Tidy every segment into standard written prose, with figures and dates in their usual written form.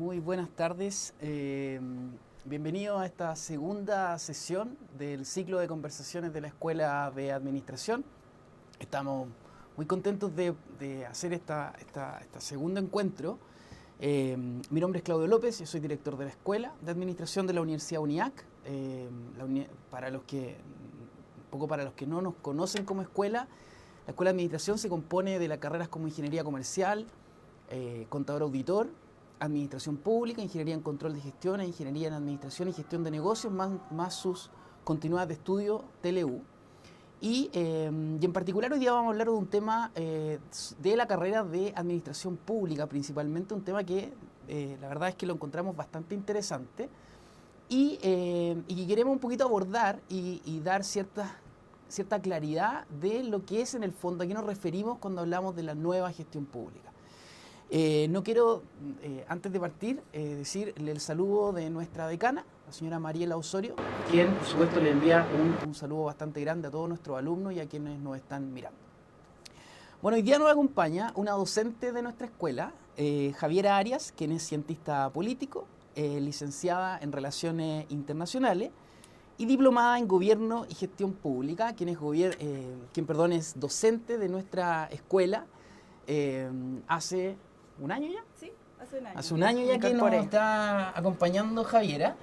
Muy buenas tardes. Bienvenido a esta segunda sesión del ciclo de conversaciones de la Escuela de Administración. Estamos muy contentos de hacer este segundo encuentro. Mi nombre es Claudio López, yo soy director de la Escuela de Administración de la Universidad UNIAC. Para los que no nos conocen como escuela, la Escuela de Administración se compone de las carreras como Ingeniería Comercial, Contador Auditor, Administración Pública, Ingeniería en Control de Gestión, Ingeniería en Administración y Gestión de Negocios, más sus continuadas de estudio TLU. Y en particular hoy día vamos a hablar de un tema de la carrera de Administración Pública, principalmente un tema que la verdad es que lo encontramos bastante interesante y que queremos un poquito abordar y dar cierta claridad de lo que es en el fondo, a qué nos referimos cuando hablamos de la nueva gestión pública. No quiero, antes de partir, decirle el saludo de nuestra decana, la señora Mariela Osorio, quien, por supuesto, le envía un saludo bastante grande a todos nuestros alumnos y a quienes nos están mirando. Bueno, hoy día nos acompaña una docente de nuestra escuela, Javiera Arias, quien es cientista político, licenciada en Relaciones Internacionales y diplomada en Gobierno y Gestión Pública, quien es docente de nuestra escuela hace ¿un año ya? Sí, hace un año. Hace un año ya que nos está acompañando Javiera.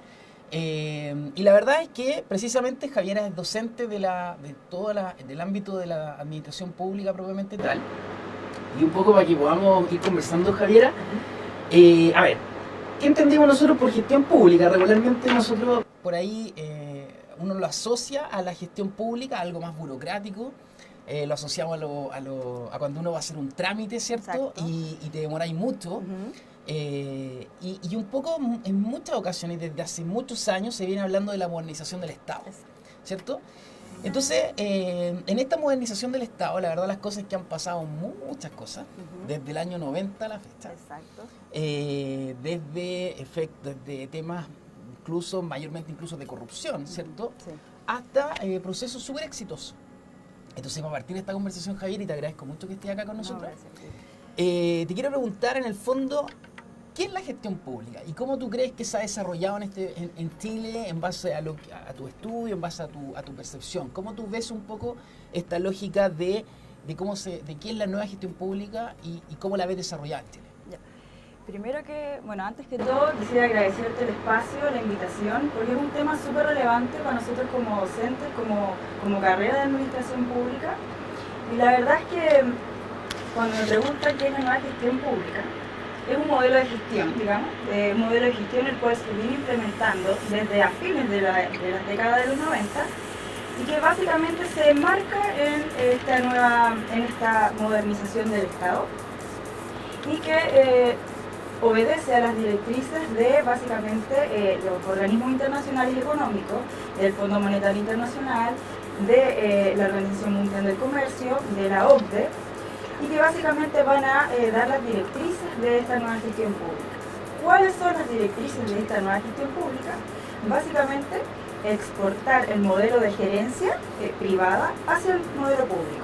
Y la verdad es que precisamente Javiera es docente del ámbito de la administración pública propiamente tal. Y un poco para que podamos ir conversando, Javiera. A ver, ¿qué entendemos nosotros por gestión pública? Regularmente nosotros por ahí uno lo asocia a la gestión pública, a algo más burocrático. Lo asociamos a cuando uno va a hacer un trámite, ¿cierto? Y te demoráis mucho. Y un poco en muchas ocasiones, desde hace muchos años, se viene hablando de la modernización del Estado, ¿cierto? Entonces, en esta modernización del Estado, la verdad las cosas es que han pasado muchas cosas, desde el año 90 a la fecha. Exacto. Desde temas mayormente incluso de corrupción, ¿cierto? Sí. Hasta procesos súper exitosos. Entonces, vamos a partir de esta conversación, Javier, y te agradezco mucho que estés acá con nosotros. Te quiero preguntar, en el fondo, ¿qué es la gestión pública? ¿Y cómo tú crees que se ha desarrollado en Chile en base a tu estudio, en base a tu percepción? ¿Cómo tú ves un poco esta lógica de qué es la nueva gestión pública y cómo la ves desarrollada en Chile? Primero antes que todo, quisiera agradecerte el espacio, la invitación, porque es un tema súper relevante para nosotros como docentes, como carrera de administración pública. Y la verdad es que cuando me preguntan qué es la nueva gestión pública, es un modelo de gestión, digamos, un modelo de gestión el cual se viene implementando desde a fines de la década de los 90 y que básicamente se enmarca en esta modernización del Estado y que obedece a las directrices de básicamente los organismos internacionales y económicos, del Fondo Monetario Internacional, de la Organización Mundial del Comercio, de la OCDE, y que básicamente van a dar las directrices de esta nueva gestión pública. ¿Cuáles son las directrices de esta nueva gestión pública? Básicamente, exportar el modelo de gerencia privada hacia el modelo público.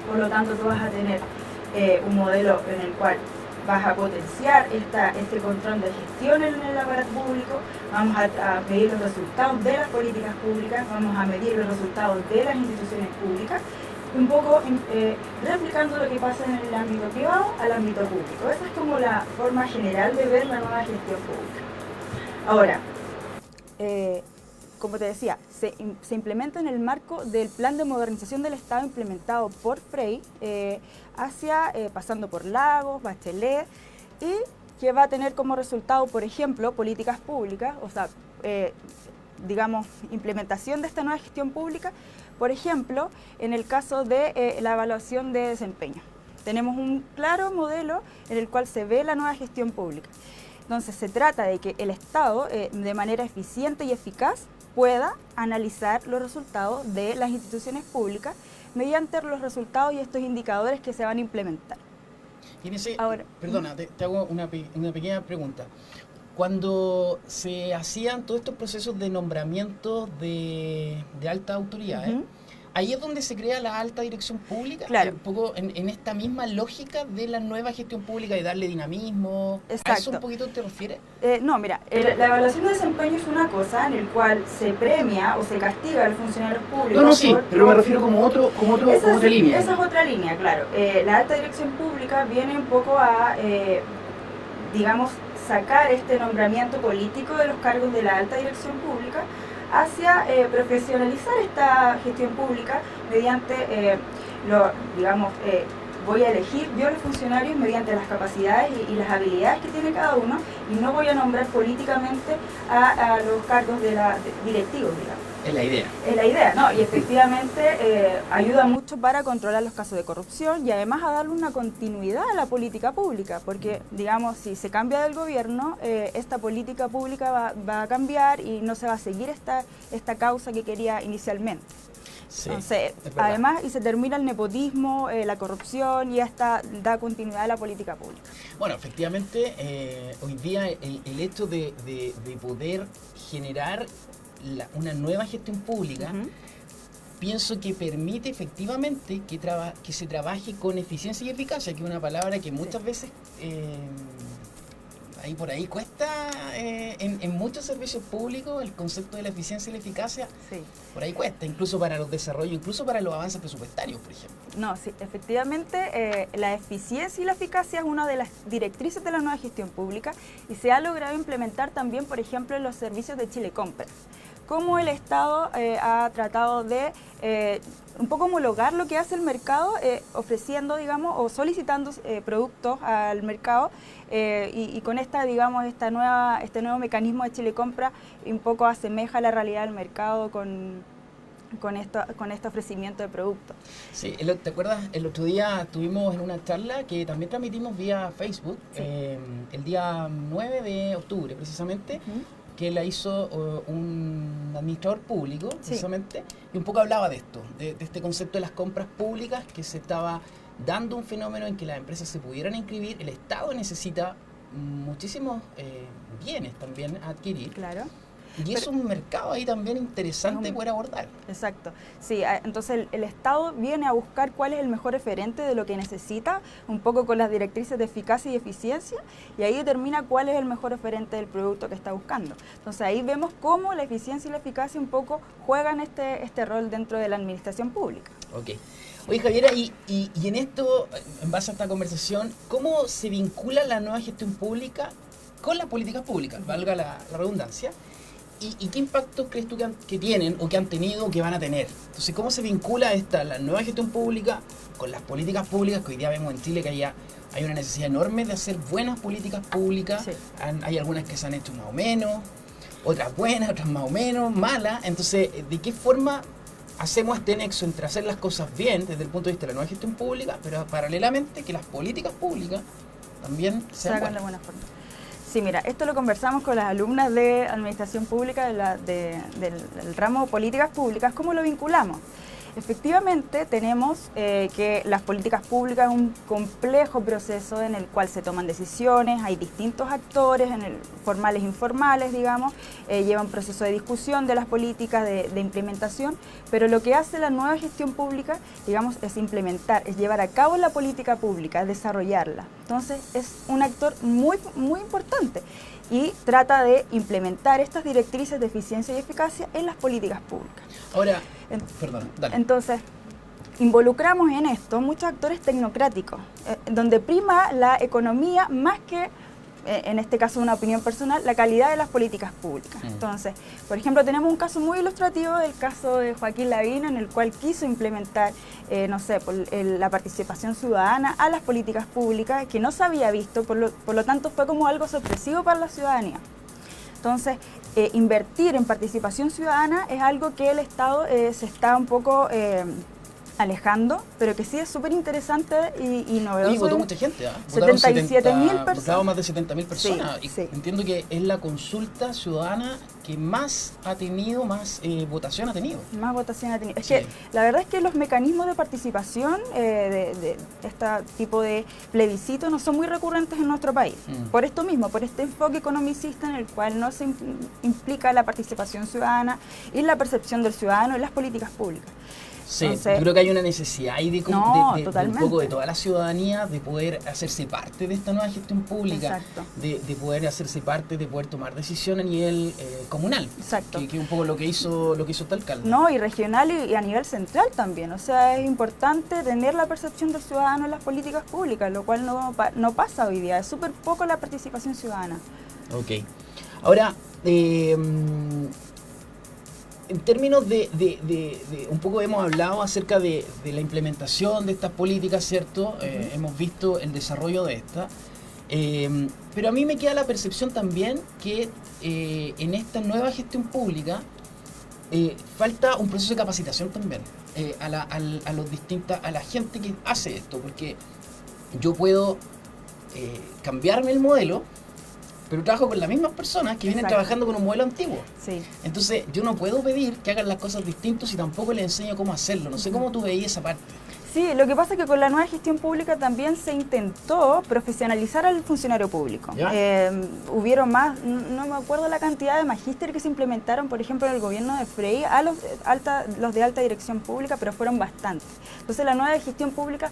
Por lo tanto, tú vas a tener un modelo en el cual vas a potenciar este control de gestión en el aparato público, vamos a medir los resultados de las políticas públicas, vamos a medir los resultados de las instituciones públicas, un poco replicando lo que pasa en el ámbito privado al ámbito público. Esa es como la forma general de ver la nueva gestión pública. Ahora, como te decía, se implementa en el marco del Plan de Modernización del Estado implementado por Frey, pasando por Lagos, Bachelet, y que va a tener como resultado, por ejemplo, políticas públicas, implementación de esta nueva gestión pública, por ejemplo, en el caso de la evaluación de desempeño. Tenemos un claro modelo en el cual se ve la nueva gestión pública. Entonces, se trata de que el Estado, de manera eficiente y eficaz, pueda analizar los resultados de las instituciones públicas mediante los resultados y estos indicadores que se van a implementar. Perdona, te hago una pequeña pregunta. Cuando se hacían todos estos procesos de nombramiento de altas autoridades, ahí es donde se crea la alta dirección pública, Claro. un poco en esta misma lógica de la nueva gestión pública y darle dinamismo. Exacto. ¿A eso un poquito te refieres? No, mira, la evaluación de desempeño es una cosa en el cual se premia o se castiga a los funcionarios públicos. No, sí, pero me refiero como otra línea. Esa es otra línea, claro. La alta dirección pública viene un poco a, digamos, sacar este nombramiento político de los cargos de la alta dirección pública hacia profesionalizar esta gestión pública mediante, voy a elegir yo los funcionarios mediante las capacidades y las habilidades que tiene cada uno y no voy a nombrar políticamente a los cargos directivos, digamos. Es la idea. Es la idea, ¿no? Y efectivamente ayuda mucho para controlar los casos de corrupción y además a darle una continuidad a la política pública, porque, digamos, si se cambia del gobierno, esta política pública va a cambiar y no se va a seguir esta causa que quería inicialmente. Sí, entonces, además, y se termina el nepotismo, la corrupción y hasta da continuidad a la política pública. Bueno, efectivamente, hoy día el hecho de poder generar una nueva gestión pública, pienso que permite efectivamente que se trabaje con eficiencia y eficacia, que es una palabra que muchas veces ahí por ahí cuesta en muchos servicios públicos el concepto de la eficiencia y la eficacia. Sí. Por ahí cuesta, incluso para los desarrollos, incluso para los avances presupuestarios, por ejemplo. No, sí, efectivamente la eficiencia y la eficacia es una de las directrices de la nueva gestión pública y se ha logrado implementar también, por ejemplo, en los servicios de Chile Compras. Cómo el Estado ha tratado de un poco homologar lo que hace el mercado, ofreciendo, digamos, o solicitando productos al mercado y con este nuevo mecanismo de Chile Compra un poco asemeja la realidad del mercado con este ofrecimiento de productos. Sí, ¿te acuerdas? El otro día estuvimos en una charla que también transmitimos vía Facebook, sí. El día 9 de octubre precisamente, que la hizo un administrador público, precisamente, y un poco hablaba de esto, de este concepto de las compras públicas, que se estaba dando un fenómeno en que las empresas se pudieran inscribir, el Estado necesita muchísimos bienes también a adquirir. Claro. Y es un mercado ahí también interesante poder abordar. Exacto. Sí, entonces el Estado viene a buscar cuál es el mejor referente de lo que necesita, un poco con las directrices de eficacia y eficiencia, y ahí determina cuál es el mejor referente del producto que está buscando. Entonces ahí vemos cómo la eficiencia y la eficacia un poco juegan este rol dentro de la administración pública. Ok. Oye, Javiera, y en esto, en base a esta conversación, ¿cómo se vincula la nueva gestión pública con las políticas públicas, valga la redundancia? ¿Y qué impactos crees tú que tienen o que han tenido o que van a tener? Entonces, ¿cómo se vincula la nueva gestión pública con las políticas públicas? Que hoy día vemos en Chile que hay una necesidad enorme de hacer buenas políticas públicas. Sí. Hay algunas que se han hecho más o menos, otras buenas, otras más o menos, malas. Entonces, ¿de qué forma hacemos este nexo entre hacer las cosas bien desde el punto de vista de la nueva gestión pública, pero paralelamente que las políticas públicas también sean buenas? De buena forma. Sí, mira, esto lo conversamos con las alumnas de Administración Pública del ramo Políticas Públicas. ¿Cómo lo vinculamos? Efectivamente, tenemos que las políticas públicas es un complejo proceso en el cual se toman decisiones, hay distintos actores, formales e informales, digamos, lleva un proceso de discusión de las políticas, de implementación, pero lo que hace la nueva gestión pública, digamos, es implementar, es llevar a cabo la política pública, es desarrollarla. Entonces, es un actor muy, muy importante y trata de implementar estas directrices de eficiencia y eficacia en las políticas públicas. Ahora, perdón, dale. Entonces, involucramos en esto muchos actores tecnocráticos, donde prima la economía más que, en este caso una opinión personal, la calidad de las políticas públicas. Entonces, por ejemplo, tenemos un caso muy ilustrativo, el caso de Joaquín Lavín, en el cual quiso implementar, la participación ciudadana a las políticas públicas, que no se había visto, por lo tanto fue como algo sorpresivo para la ciudadanía. Entonces, invertir en participación ciudadana es algo que el Estado se está un poco alejando, pero que sí es súper interesante y novedoso. Y votó mucha gente, ¿eh? 77.000 personas. Votaron más de 70.000 personas. Sí, sí. Entiendo que es la consulta ciudadana que más ha tenido, más votación ha tenido. Más votación ha tenido. Es que la verdad es que los mecanismos de participación de este tipo de plebiscito no son muy recurrentes en nuestro país. Por esto mismo, por este enfoque economicista en el cual no se implica la participación ciudadana y la percepción del ciudadano en las políticas públicas. Sí, Entonces, yo creo que hay una necesidad ahí de un poco de toda la ciudadanía de poder hacerse parte de esta nueva gestión pública, de poder hacerse parte, de poder tomar decisiones a nivel comunal. Exacto. Que es un poco lo que hizo este alcalde. No, y regional y a nivel central también. O sea, es importante tener la percepción del ciudadano en las políticas públicas, lo cual no pasa hoy día. Es súper poco la participación ciudadana. Ok. Ahora, en términos de un poco hemos hablado acerca de la implementación de estas políticas, ¿cierto? Hemos visto el desarrollo de estas. Pero a mí me queda la percepción también que en esta nueva gestión pública falta un proceso de capacitación también a la gente que hace esto, porque yo puedo cambiarme el modelo, pero trabajo con las mismas personas que vienen trabajando con un modelo antiguo. Sí. Entonces yo no puedo pedir que hagan las cosas distintas y tampoco les enseño cómo hacerlo. No sé cómo tú veías esa parte. Sí, lo que pasa es que con la nueva gestión pública también se intentó profesionalizar al funcionario público. Hubieron más, no me acuerdo la cantidad de magíster que se implementaron, por ejemplo, en el gobierno de Frey, a los de alta dirección pública, pero fueron bastantes. Entonces la nueva gestión pública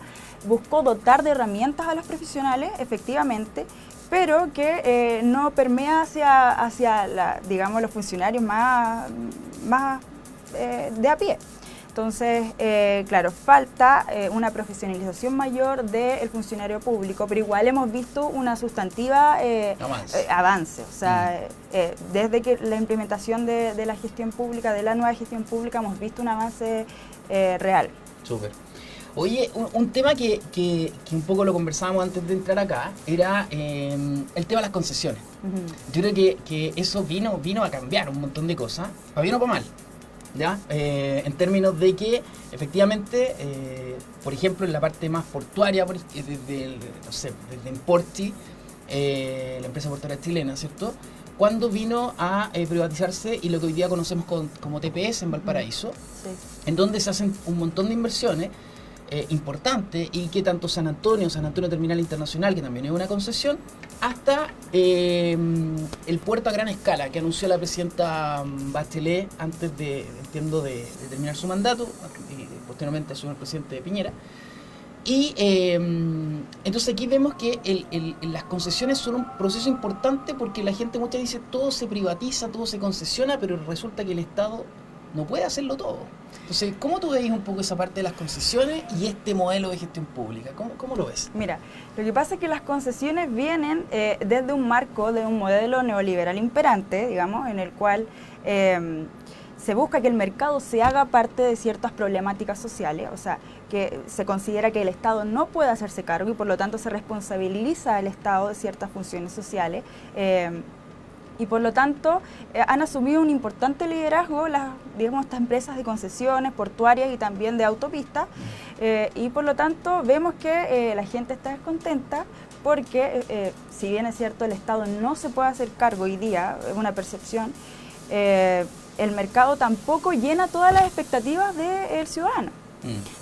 buscó dotar de herramientas a los profesionales, efectivamente, pero que no permea hacia digamos, los funcionarios más de a pie. Entonces, claro, falta una profesionalización mayor del funcionario público, pero igual hemos visto una sustantiva avance. O sea, desde que la implementación de la gestión pública, de la nueva gestión pública, hemos visto un avance real. Súper. Oye, un tema que un poco lo conversábamos antes de entrar acá era el tema de las concesiones. Yo creo que eso vino a cambiar un montón de cosas, para bien o para mal. ¿Ya? En términos de que efectivamente, por ejemplo, en la parte más portuaria, desde Porti, la empresa portuaria chilena, ¿cierto? Cuando vino a privatizarse y lo que hoy día conocemos como TPS en Valparaíso, en donde se hacen un montón de inversiones importante, y que tanto San Antonio Terminal Internacional, que también es una concesión, hasta el puerto a gran escala que anunció la presidenta Bachelet antes de terminar su mandato, y posteriormente asumió el presidente Piñera. Y entonces aquí vemos que las concesiones son un proceso importante, porque la gente muchas veces dice todo se privatiza, todo se concesiona, pero resulta que el Estado no puede hacerlo todo. Entonces, ¿cómo tú veis un poco esa parte de las concesiones y este modelo de gestión pública? ¿Cómo lo ves? Mira, lo que pasa es que las concesiones vienen desde un marco de un modelo neoliberal imperante, digamos, en el cual se busca que el mercado se haga parte de ciertas problemáticas sociales, o sea, que se considera que el Estado no puede hacerse cargo y por lo tanto se responsabiliza al Estado de ciertas funciones sociales. Y por lo tanto han asumido un importante liderazgo estas empresas de concesiones portuarias y también de autopistas, y por lo tanto vemos que la gente está descontenta porque si bien es cierto el Estado no se puede hacer cargo hoy día, es una percepción, el mercado tampoco llena todas las expectativas del ciudadano.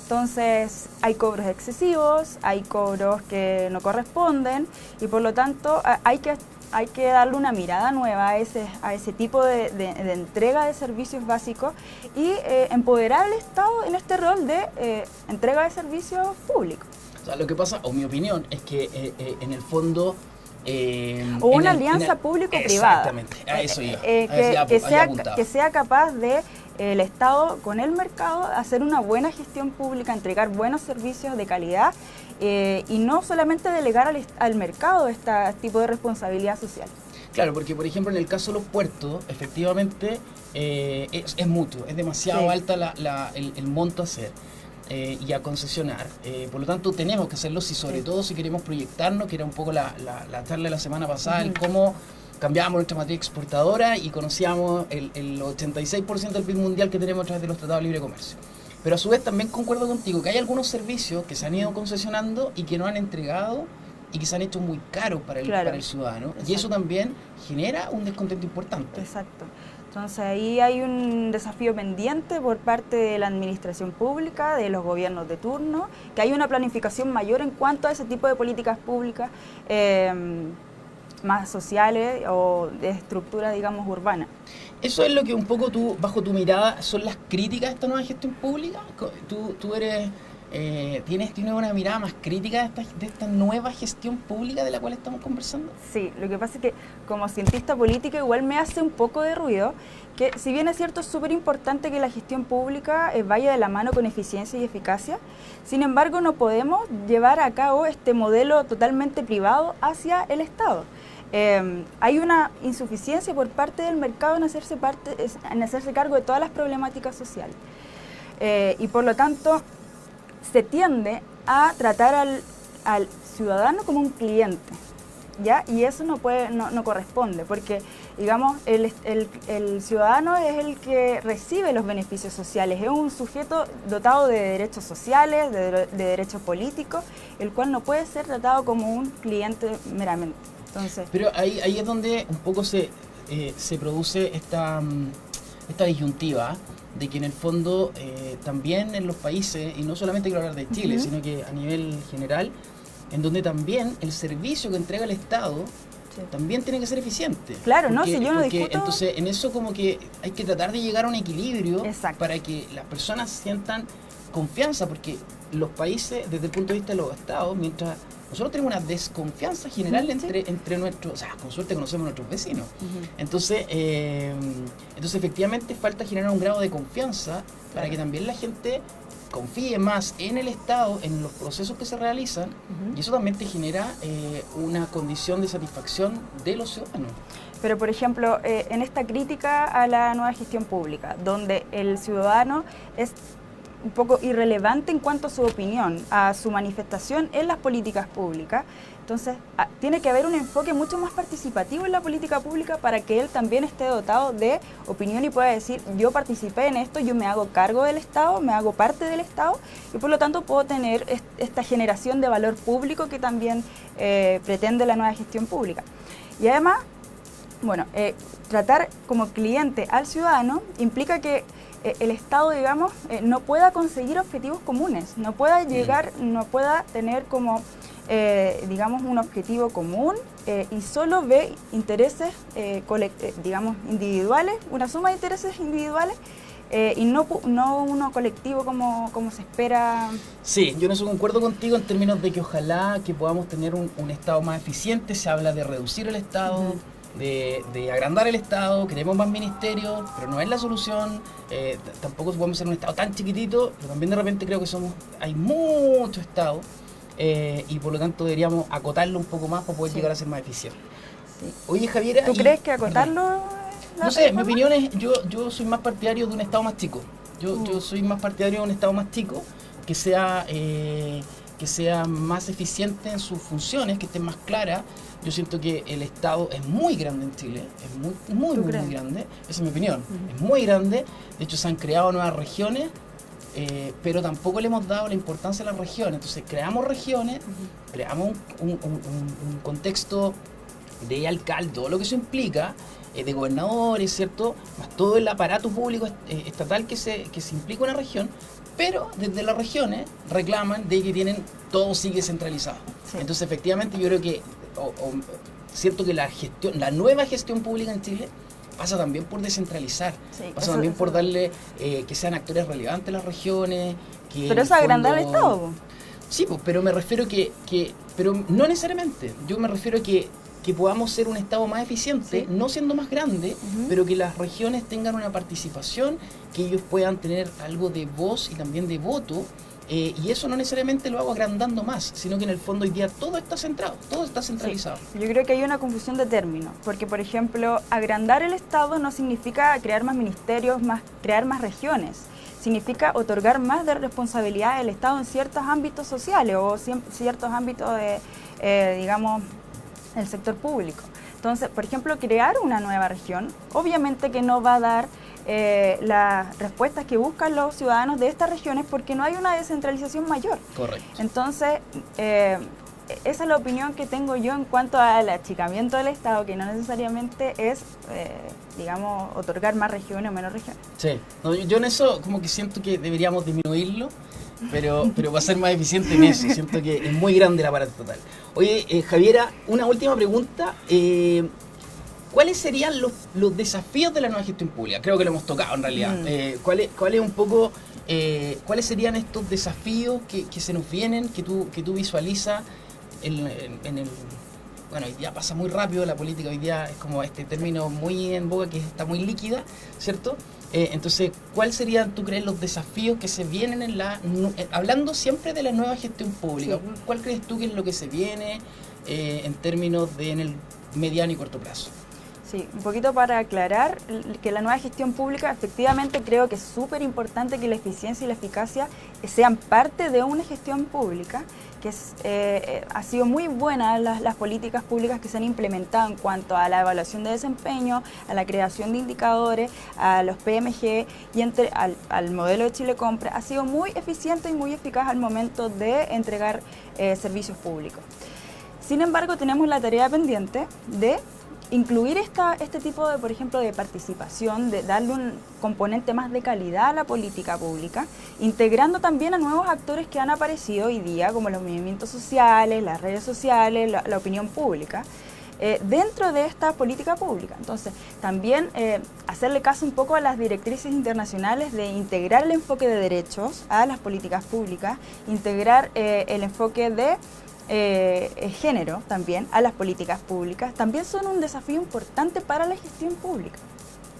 Entonces hay cobros excesivos, hay cobros que no corresponden y por lo tanto hay que darle una mirada nueva a ese tipo de entrega de servicios básicos y empoderar al Estado en este rol de entrega de servicios públicos. O sea, lo que pasa, o mi opinión, es que en el fondo... o una alianza público-privada. Exactamente, a eso iba. Que sea capaz de el Estado con el mercado hacer una buena gestión pública, entregar buenos servicios de calidad y no solamente delegar al mercado este tipo de responsabilidad social. Claro, porque por ejemplo en el caso de los puertos, efectivamente es mutuo, es demasiado alta el monto a hacer y a concesionar. Por lo tanto tenemos que hacerlo, sobre todo si queremos proyectarnos, que era un poco la charla de la semana pasada, el cómo cambiábamos nuestra matriz exportadora y conocíamos el 86% del PIB mundial que tenemos a través de los tratados de libre comercio. Pero a su vez también concuerdo contigo que hay algunos servicios que se han ido concesionando y que no han entregado y que se han hecho muy caros para el ciudadano. Exacto. Y eso también genera un descontento importante. Exacto. Entonces ahí hay un desafío pendiente por parte de la administración pública, de los gobiernos de turno, que hay una planificación mayor en cuanto a ese tipo de políticas públicas más sociales o de estructura, digamos, urbana. Eso es lo que un poco tú, bajo tu mirada, son las críticas de esta nueva gestión pública. Tú eres, tienes una mirada más crítica de esta nueva gestión pública de la cual estamos conversando. Sí, lo que pasa es que como cientista política igual me hace un poco de ruido que, si bien es cierto, es súper importante que la gestión pública vaya de la mano con eficiencia y eficacia, sin embargo no podemos llevar a cabo este modelo totalmente privado hacia el Estado. Hay una insuficiencia por parte del mercado en hacerse cargo de todas las problemáticas sociales. Y por lo tanto, se tiende a tratar al ciudadano como un cliente, ¿ya? Y eso no corresponde, porque, digamos, el ciudadano es el que recibe los beneficios sociales, es un sujeto dotado de derechos sociales, de derechos políticos, el cual no puede ser tratado como un cliente meramente. Entonces, pero ahí es donde un poco se produce esta disyuntiva de que en el fondo también en los países, y no solamente quiero hablar de Chile, sino que a nivel general, en donde también el servicio que entrega el Estado también tiene que ser eficiente. Claro, ¿no? Si yo no discuto... Entonces, en eso como que hay que tratar de llegar a un equilibrio. Exacto. Para que las personas sientan confianza, porque los países, desde el punto de vista de los Estados, mientras nosotros tenemos una desconfianza general entre nuestros, o sea, con suerte conocemos a nuestros vecinos. Entonces, efectivamente falta generar un grado de confianza para que también la gente confíe más en el Estado, en los procesos que se realizan, y eso también te genera una condición de satisfacción de los ciudadanos. Pero, por ejemplo, en esta crítica a la nueva gestión pública, donde el ciudadano es un poco irrelevante en cuanto a su opinión, a su manifestación en las políticas públicas, entonces tiene que haber un enfoque mucho más participativo en la política pública para que él también esté dotado de opinión y pueda decir: yo participé en esto, yo me hago cargo del Estado, me hago parte del Estado, y por lo tanto puedo tener esta generación de valor público que también pretende la nueva gestión pública. Y además, bueno, tratar como cliente al ciudadano implica que el Estado, digamos, no pueda conseguir objetivos comunes, no pueda llegar, no pueda tener como, digamos, un objetivo común y solo ve intereses, digamos, individuales, una suma de intereses individuales y no uno colectivo como se espera. Sí, yo en eso concuerdo contigo en términos de que ojalá que podamos tener un Estado más eficiente. Se habla de reducir el Estado, de agrandar el Estado, queremos más ministerios, pero no es la solución. Tampoco podemos ser un Estado tan chiquitito, pero también de repente creo que hay muchos Estados y por lo tanto deberíamos acotarlo un poco más para poder llegar a ser más eficientes. Sí. Oye, Javiera, ¿Tú crees que acotarlo? No sé, mi opinión es, yo soy más partidario de un Estado más chico. Yo soy más partidario de un Estado más chico, que sea más eficiente en sus funciones, que esté más clara. Yo siento que el Estado es muy grande en Chile, es muy grande, esa es mi opinión, es muy grande. De hecho, se han creado nuevas regiones, pero tampoco le hemos dado la importancia a las regiones. Entonces, creamos regiones, creamos un contexto de alcalde, todo lo que eso implica, de gobernadores, ¿cierto? Más todo el aparato público estatal que se implica en una región, pero desde las regiones reclaman de que todo sigue centralizado. Sí. Entonces, efectivamente, yo creo que cierto que la nueva gestión pública en Chile pasa también por descentralizar, pasa también por darle que sean actores relevantes las regiones. Pero eso agrandar el Estado. Sí, pues, pero me refiero pero no necesariamente. Yo me refiero a que podamos ser un Estado más eficiente, no siendo más grande, pero que las regiones tengan una participación, que ellos puedan tener algo de voz y también de voto. Y eso no necesariamente lo hago agrandando más, sino que en el fondo hoy día todo está centrado, todo está centralizado. Sí. Yo creo que hay una confusión de términos, porque por ejemplo, agrandar el Estado no significa crear más ministerios, crear más regiones, significa otorgar más de responsabilidad al Estado en ciertos ámbitos sociales o ciertos ámbitos de, digamos, el sector público. Entonces, por ejemplo, crear una nueva región, obviamente que no va a dar las respuestas que buscan los ciudadanos de estas regiones porque no hay una descentralización mayor. Correcto. Entonces, esa es la opinión que tengo yo en cuanto al achicamiento del Estado, que no necesariamente es, digamos, otorgar más regiones o menos regiones. Sí, no, yo en eso como que siento que deberíamos disminuirlo pero va a ser más eficiente en eso. Siento que es muy grande el aparato total. Oye, Javiera, una última pregunta. ¿Cuáles serían los desafíos de la nueva gestión pública? Creo que lo hemos tocado en realidad. ¿Cuáles un poco, cuáles serían estos desafíos que se nos vienen, que tú visualizas en el... Bueno, hoy día pasa muy rápido, la política hoy día es como este término muy en boga, que está muy líquida, ¿cierto? Entonces, ¿cuáles serían, tú crees, los desafíos que se vienen hablando siempre de la nueva gestión pública? Sí. ¿Cuál crees tú que es lo que se viene en términos en el mediano y corto plazo? Sí, un poquito para aclarar que la nueva gestión pública, efectivamente creo que es súper importante que la eficiencia y la eficacia sean parte de una gestión pública, que ha sido muy buena las políticas públicas que se han implementado en cuanto a la evaluación de desempeño, a la creación de indicadores, a los PMG y al modelo de Chile Compra. Ha sido muy eficiente y muy eficaz al momento de entregar servicios públicos. Sin embargo, tenemos la tarea pendiente de incluir este tipo de, por ejemplo, de participación, de darle un componente más de calidad a la política pública, integrando también a nuevos actores que han aparecido hoy día, como los movimientos sociales, las redes sociales, la opinión pública, dentro de esta política pública. Entonces, también hacerle caso un poco a las directrices internacionales de integrar el enfoque de derechos a las políticas públicas, integrar el enfoque de género también a las políticas públicas, también son un desafío importante para la gestión pública.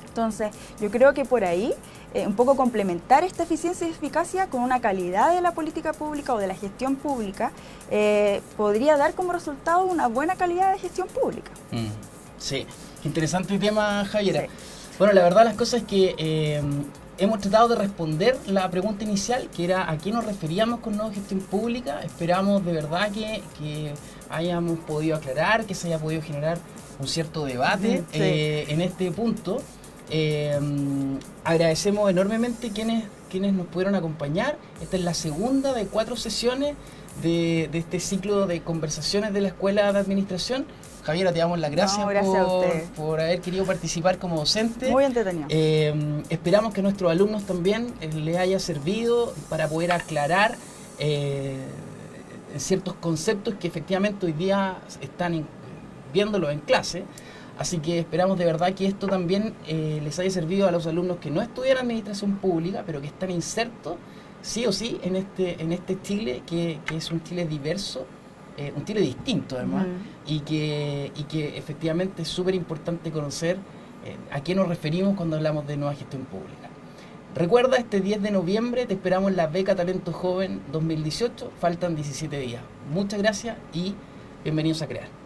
Entonces, yo creo que por ahí, un poco complementar esta eficiencia y eficacia con una calidad de la política pública o de la gestión pública, podría dar como resultado una buena calidad de gestión pública. Sí, interesante tema, Javiera. Sí. Bueno, la verdad las cosas es que hemos tratado de responder la pregunta inicial, que era a qué nos referíamos con nueva gestión pública. Esperamos de verdad que hayamos podido aclarar, que se haya podido generar un cierto debate en este punto. Agradecemos enormemente quienes nos pudieron acompañar. Esta es la segunda de 4 sesiones de este ciclo de conversaciones de la Escuela de Administración. Javiera, te damos las gracias, por haber querido participar como docente. Muy entretenido. Esperamos que a nuestros alumnos también les haya servido para poder aclarar ciertos conceptos que efectivamente hoy día están viéndolos en clase. Así que esperamos de verdad que esto también les haya servido a los alumnos que no estudian administración pública, pero que están insertos sí o sí en este Chile, que es un Chile diverso, un Chile distinto además, y que efectivamente es súper importante conocer a qué nos referimos cuando hablamos de nueva gestión pública. Recuerda, este 10 de noviembre te esperamos en la Beca Talento Joven 2018, faltan 17 días. Muchas gracias y bienvenidos a CREAR.